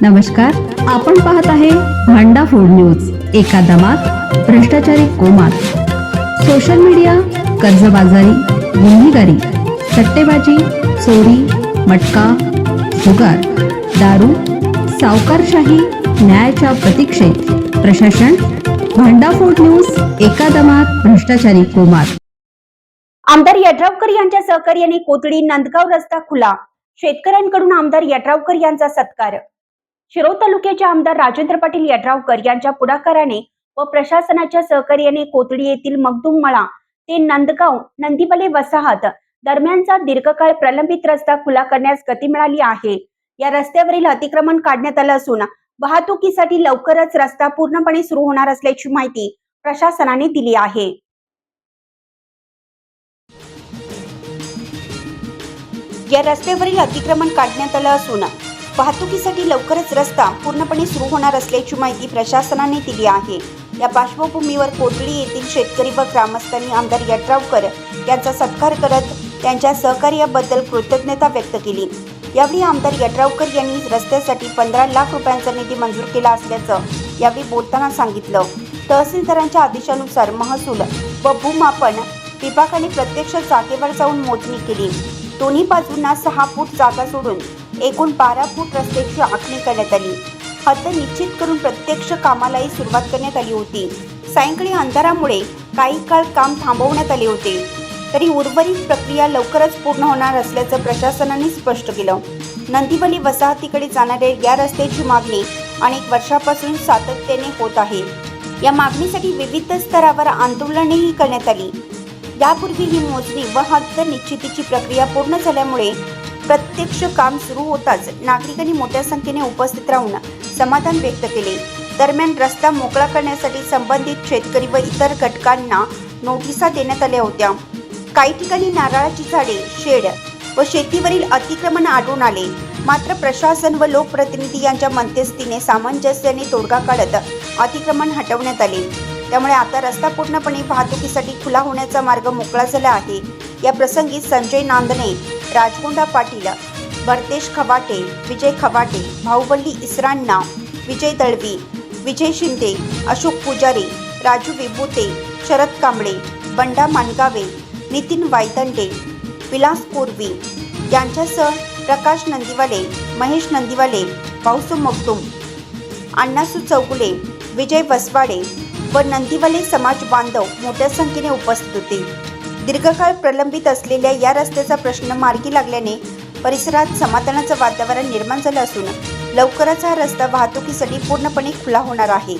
नमस्कार, आपण पाहत आहे भांडा फूड न्यूज. एका दमात भ्रष्टाचारी कोमात. सोशल मीडिया, कर्जबाजारी, गुन्हेगारी, सट्टेबाजी, चोरी, मटका, जुगार, दारू, सावकारशाही, न्यायाच्या प्रतीक्षेत प्रशासन. भांडा फूड न्यूज. एका दमात भ्रष्टाचारी कोमात. आमदार यड्रावकर यांच्या सहकार्याने कोथळी नांदगाव रस्ता खुला. शेतकऱ्यांकडून आमदार यड्रावकर यांचा सत्कार. शिरोळ तालुक्याचे आमदार राजेंद्र पाटील यड्रावकर यांच्या पुढाकाराने व प्रशासनाच्या सहकार्याने कोथळी येथील मगदुममळा ते नांदगाव नंदीवले वसाहत दरम्यानचा दीर्घकाळ प्रलंबित रस्ता खुला करण्यास गती मिळाली आहे. या रस्त्यावरील अतिक्रमण काढण्यात आलं असून वाहतुकीसाठी लवकरच रस्ता पूर्णपणे सुरू होणार असल्याची माहिती प्रशासनाने दिली आहे. या रस्त्यावरील अतिक्रमण काढण्यात आलं असून वाहतुकीसाठी लवकरच रस्ता पूर्णपणे सुरू होणार असल्याची माहिती प्रशासनाने दिली आहे. या पार्श्वभूमीवर कोथळी येथील शेतकरी व ग्रामस्थांनी आमदार यड्रावकर यांचा सत्कार करत त्यांच्या सहकार्याबद्दल कृतज्ञता व्यक्त केली. यावेळी आमदार यड्रावकर यांनी रस्त्यासाठी 15 लाख रुपयांचा निधी मंजूर केला असल्याचं यावेळी बोलताना सांगितलं. तहसीलदारांच्या आदेशानुसार महसूल व भूमापन विभागाने प्रत्यक्ष जागेवर जाऊन मोजणी केली. दोन्ही बाजूंना 6 फूट जागा सोडून एकूण 12 फूट रस्त्याची आखणी करण्यात आली. हद्द निश्चित करून प्रत्यक्ष कामालाही सुरुवात करण्यात आली होती. सायंकाळी अंधारामुळे काही काळ काम थांबवण्यात आले होते, तरी उर्वरित प्रक्रिया लवकरच पूर्ण होणार असल्याचं प्रशासनाने स्पष्ट केलं. नंदीवली वसाहतीकडे जाणाऱ्या या रस्त्याची मागणी अनेक वर्षापासून सातत्याने होत आहे. या मागणीसाठी विविध स्तरावर आंदोलनेही करण्यात आली. यापूर्वी ही मोजणी व हद्द निश्चितीची प्रक्रिया पूर्ण झाल्यामुळे प्रत्यक्ष काम सुरू होताच नागरिकांनी मोठ्या संख्येने उपस्थित राहून समाधान व्यक्त केले. दरम्यान रस्ता मोकळा करण्यासाठी संबंधित शेतकरी व इतर घटकांना नोटिसा देण्यात आल्या होत्या. काही ठिकाणी नारळाची झाडे, शेड व शेतीवरील अतिक्रमण आढळून आले. मात्र प्रशासन व लोकप्रतिनिधी यांच्या मध्यस्थीने सामंजस्याने तोडगा काढत अतिक्रमण हटवण्यात आले. त्यामुळे आता रस्ता पूर्णपणे वाहतुकीसाठी खुला होण्याचा मार्ग मोकळा झाला आहे. या प्रसंगी संजय नांदणे, राजगोंडा पाटील, भरतेश खवाटे, विजय खवाटे, भाऊबल्ली इसरांना, विजय दळवी, विजय शिंदे, अशोक पुजारी, राजू विभूते, शरद कांबळे, बंडा मानगावे, नितीन वायदंडे, विलास कोरवी यांच्यासह प्रकाश नंदीवाले, महेश नंदीवाले, भाऊसू मगदूम, अण्णासू चौगुले, विजय वसवाडे व नंदीवाले समाज बांधव मोठ्या संख्येने उपस्थित होते. दीर्घकाळ प्रलंबित असलेल्या या रस्त्याचा प्रश्न मार्गी लागल्याने परिसरात समाधानाचं वातावरण निर्माण झालं असून लवकरच हा रस्ता वाहतुकीसाठी पूर्णपणे खुला होणार आहे.